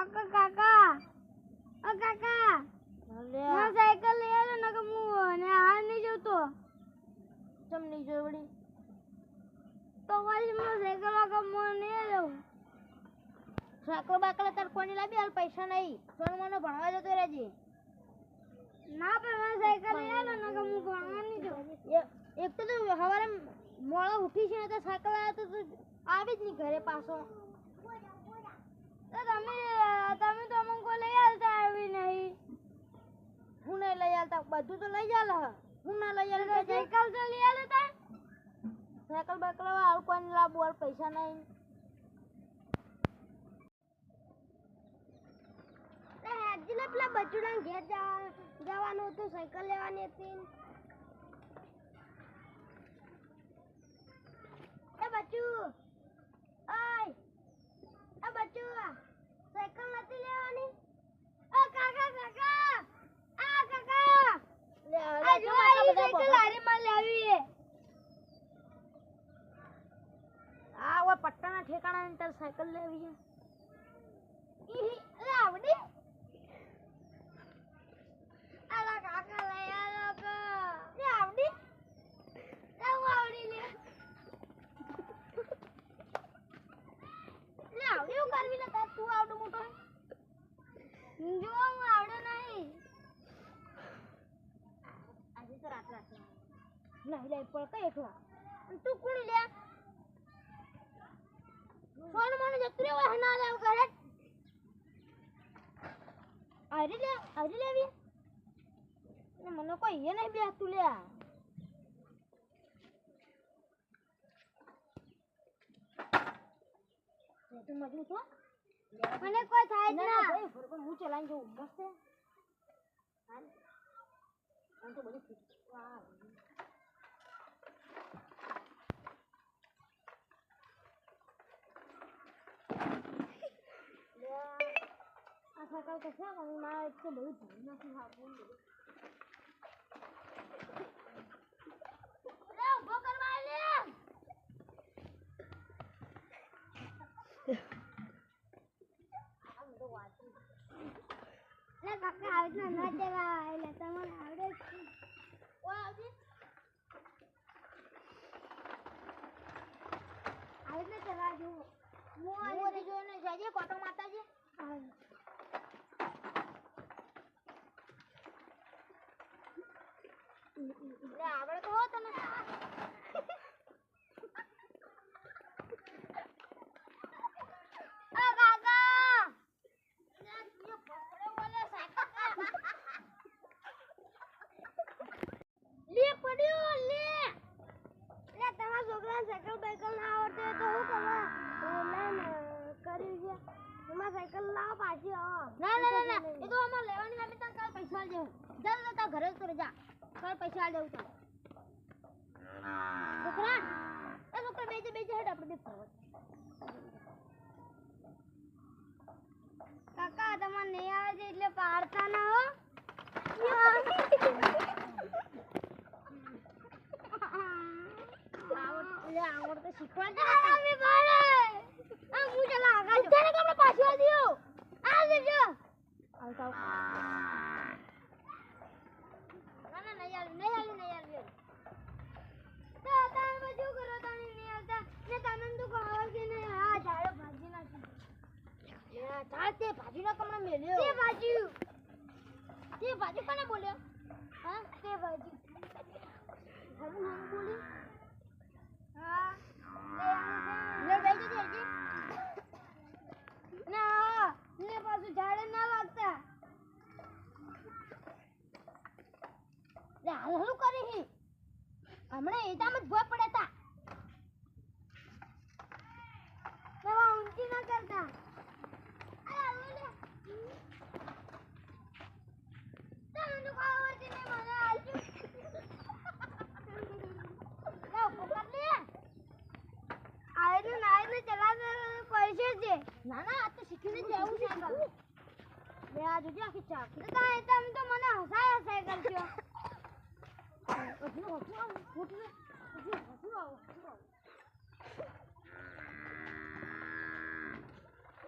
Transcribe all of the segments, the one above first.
કાકા કાકા ઓ કાકા હું સાયકલ લઈ આવ્યો ને કે હું ને હાલ નહીં જોતો ચમ નહીં જોઈ વળી તો વાલી હું સાયકલ વગર મો નહીં લઉં સાયકલ બાકલ તાર કોની લાવી હાલ પૈસા નહીં સોન મને ભણવા જતો રહેજે ના પણ હું સાયકલ લઈ આવ્યો ને કે હું ભણવા નહીં જાઉં એક તો તું સવારે મોડા ઉઠી છે ને તો સાયકલ આવ્યો તો તું આવી જ નહીં ઘરે પાછો તો તમે તો અમુક લઈ આવતા આવી નહીં હું નહીં લઈ આવતા બધું તો લઈ જાલ હું ના લઈ આલ સાયકલ તો લઈ આવ્યો તા સાયકલ બાકલ હાલ કોઈને લાવવું હાલ પૈસા નહીં હેડજીને પેલા બચુડા ઘેર જવાનું હતું સાયકલ લેવાની હતી એ બચુ ઓય એ બચુ સાયકલ નથી લેવાની ઓ કાકા કાકા આ કાકા લે આ જો આ સાયકલ હારી માં લેવી આ ઓ પટ્ટાના ઠેકાણાની તાર સાયકલ લેવી છે ઈ આવડી આલા કાકા લઈ આલો કે લે આવડી લે આવડી લે આવડી હું કરવી લે તાર તું આવડો મોટો જો હું આવડો નહીં આજે તો રાત નહીં લે પર કઈ એકલા તું કોણ લે સોન મને જતરે હોય ના લેવ કરે આરી લેવી ને મને કોઈ એ નહીં બેસતું લે તું મજબૂત છો મને કોઈ થાય જ ના ભાઈ ફરકો હું ચલાઈ જઉં મસ્ત છે હાલ આમ તો બધી વાહ આ સાયકલ તો છે પણ મારે તો બહુ ધ્યાન નથી આપવું લે ઉભો કરવા લે લે કાકા આવી ના ચલા એટલે તમને આવડે છે ઓ આવજી આવી ને ચલા જો મોદી જોઈને જાજે કોટો માતાજી લે આવડે તો હો તને આ કાકા લે પડ્યો લે તમારા છોકરા સાયકલ બાયકલ ના આવડે તો હું કરવા કર્યું છે તમારા સાયકલ લાવો પાછી આવો ના એ તો અમાર લેવાની લાવી તને કાલ પૈસા આલ દેવું જા તા ઘરે જ જા કાલ પૈસા આલ દેવું તને છોકરા બેજે હેડ આપણે ફરવા કાકા તમારે નહીં આવે છે એટલે પાડતા ના હો આવડ તો શીખવા આવી પાડે આ હું ચલા આગળ તને આપણે પાછું આલ દિયો આ દેજો આવતા ના નહીં આલ તો તમે બધું કરો તમે નહીં આવતા ને તમે તો કહો કે ને આ ઝાડો ભાજી નાખી તે ભાજીનો કમળો મેલ્યો તે ભાજી કોને બોલ્યો હા તે ભાજી હરું બોલી હા લે બેજે દેજે ના ને પાછું ઝાડે ના લાગતા લે હાલ કરી હી હમણે એટામ જ ભોય પડે તા નવા ઊંચી ના કરતા ના આ તો શીખીને જ આવું છે આગળ લે આ જોજે આખી ચાકી તમે તો મને હસાય કરજો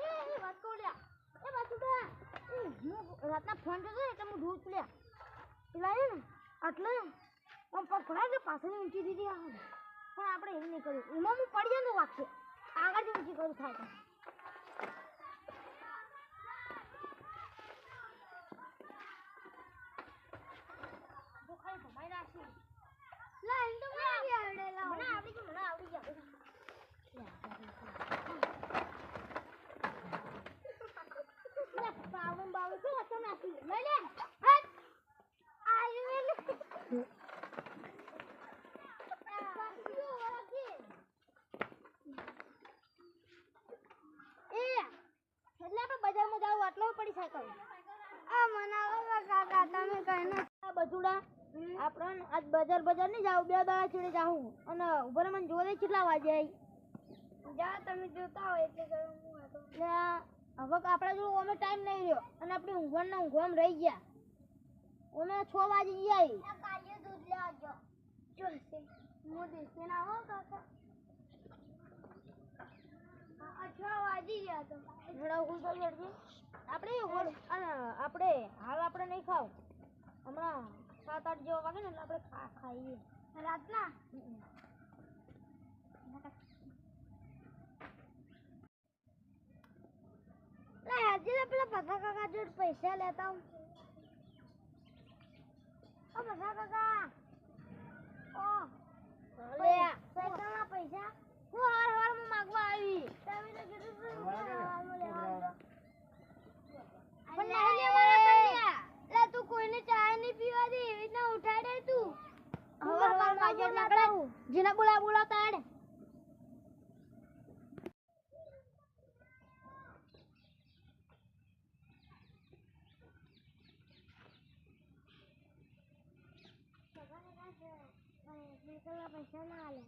એ વાત કોલ્યા એ બાજુ રાતના ફોન જોતો એટલે હું ધૂળ લ્યા પેલા ને આટલે આમ પગ ભરાય ને પાછળની ઊંચી દીધી આ પણ આપણે એવું નહીં કર્યું એમાં હું પડી જાય ને વાગશે આગળથી ઊંચી કરું થાય તો ખાલી ભમાઈ નાખી લા એમ તો મને આવડે લા મને આવડી ગયા બાવન બાવન શું હતો નાખી લઈ લે હટ આયુ એટલે આપણે બજારમાં જાવ આટલો પડી સાયકલ આ મનાવો કાકા તમે કઈ આ બજુડા આપણે આજ બજાર નહીં જાવ 2 દાડા છેડે જાઉં અને ઉભર મને જોડે કેટલા વાગે આવી જા તમે જોતા હોય એટલે કરું હું આ તો એટલે હવે આપણા જો અમે ટાઈમ નહીં રહ્યો અને આપણી ઊંઘવામાં રહી ગયા અમે 6 વાગે ગયા આ કાલે દૂધ લેજો જોશે હું દેખે ના હો કાકા આ 6 વાગી ગયા તો હેડા ઉકળ તો લડજે આપણે હાલ આપણે નહીં ખાવ હમણાં 7-8 જેવા વાગે ને એટલે આપણે ખાઈએ રાતના લે આજે પેલા પકા કાકા જોડે પૈસા લેતા હું ઓ પકા કાકા ઓ લે સાયકલના પૈસા હું હવારમાં માંગવા આવી તમે તો કીધું હતું સવારમાં લેવા પણ નહીં લેવાના લે તું કોઈને ચા નહીં પીવા દે એવી રીતના ઉઠાડે તું હવારમાં માજર નીકળાવું જેને બોલાવતા હેડ સાયકલના પૈસા ના આલે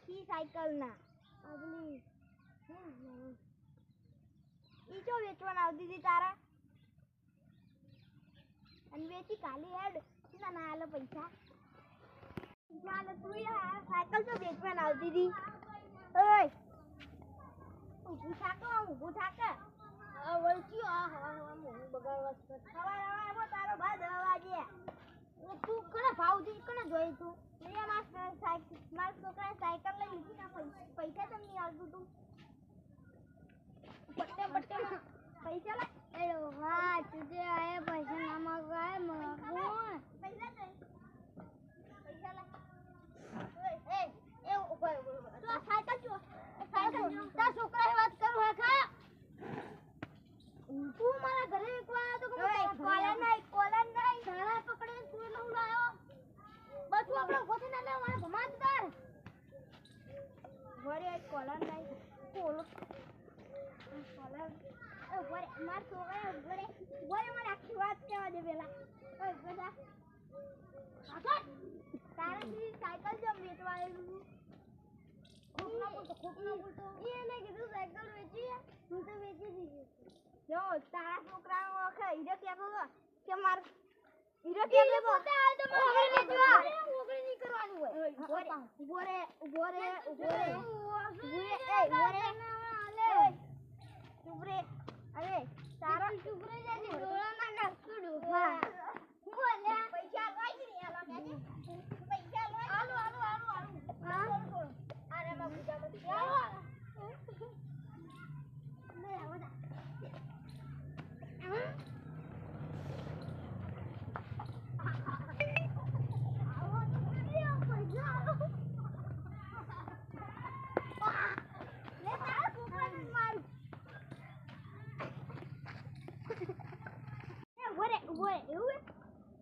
કી સાયકલના અગલી ઈ જો વેચવાના આવતી હતી તારા અને વેચી કાલી હેડ ના ના આલે પૈસા ચાલે તું યાર સાયકલ તો વેચવાના આવતી હતી ઓય ઊભું થાક આ વળચ્યું આ હવા મોં બગાડવા છે હવા તારો ભાઈ 10 વાગે તું કને ભાવજી કને જોઈ તું મારા છોકરાએ સાયકલ લઈ લીધી ના પૈસા તો નહીં આવતું તું પટ્ટે પૈસા લે એલો વાહ તુજે આયા પૈસા ના માંગવાય કોણ પૈસા લે એ ઉપર તો સાયકલ જો તાર છોકરાએ વાત કરું હે ખા તું મારા ઘરે એકવાર આવ્યો તો કે કોલર નહીં તારા પકડીને તું લઉં લાયો બસ તું આપણો ઉભો થઈને લે મારે ભમાત કર વરે કોલર નહીં બોલો કોલર માર છોકરા વરે મને આખી વાત કહેવા દે પેલા ઓય બધા તારાથી સાયકલ જમ વેચવા આવ્યું ખોટના બોલતો એને કીધું સાયકલ વેચી હું તો વેચી દીધી જો તારા છોકરાનો વખત હીરો કહેતો હતો કે માર હીરો કહેતો પોતે આવે તો મને વેચવા ઓગળી નહીં કરવાનું હોય ઉભો રે ચૂપ રે અરે તારા ચૂપ રે જાજે ડોળા ના નાખતું ડોફા હું બોલ્યા પૈસા લઈ જ નહીં આલો કે પૈસા લઈ આલો હા અરે માં પૂજા મત આવો લે આવો દા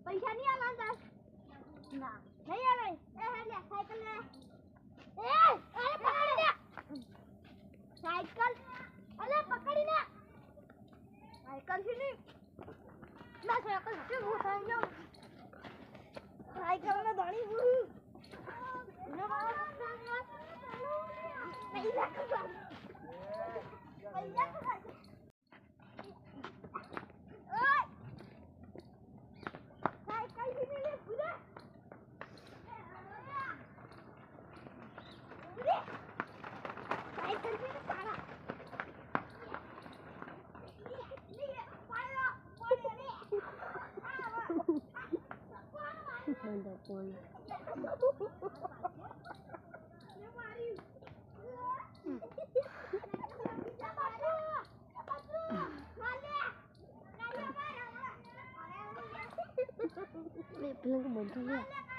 પૈસા નહીં આલવા ના નહીં આવે એ હે લે સાયકલ લે અરે પકડી લે સાયકલ અલે પકડી લે સાયકલ છે ને ના સાયકલ છે હું થઈ ગયો સાયકલ ને દોડી હું કોઈ પેલું બંધ થઈ ગયા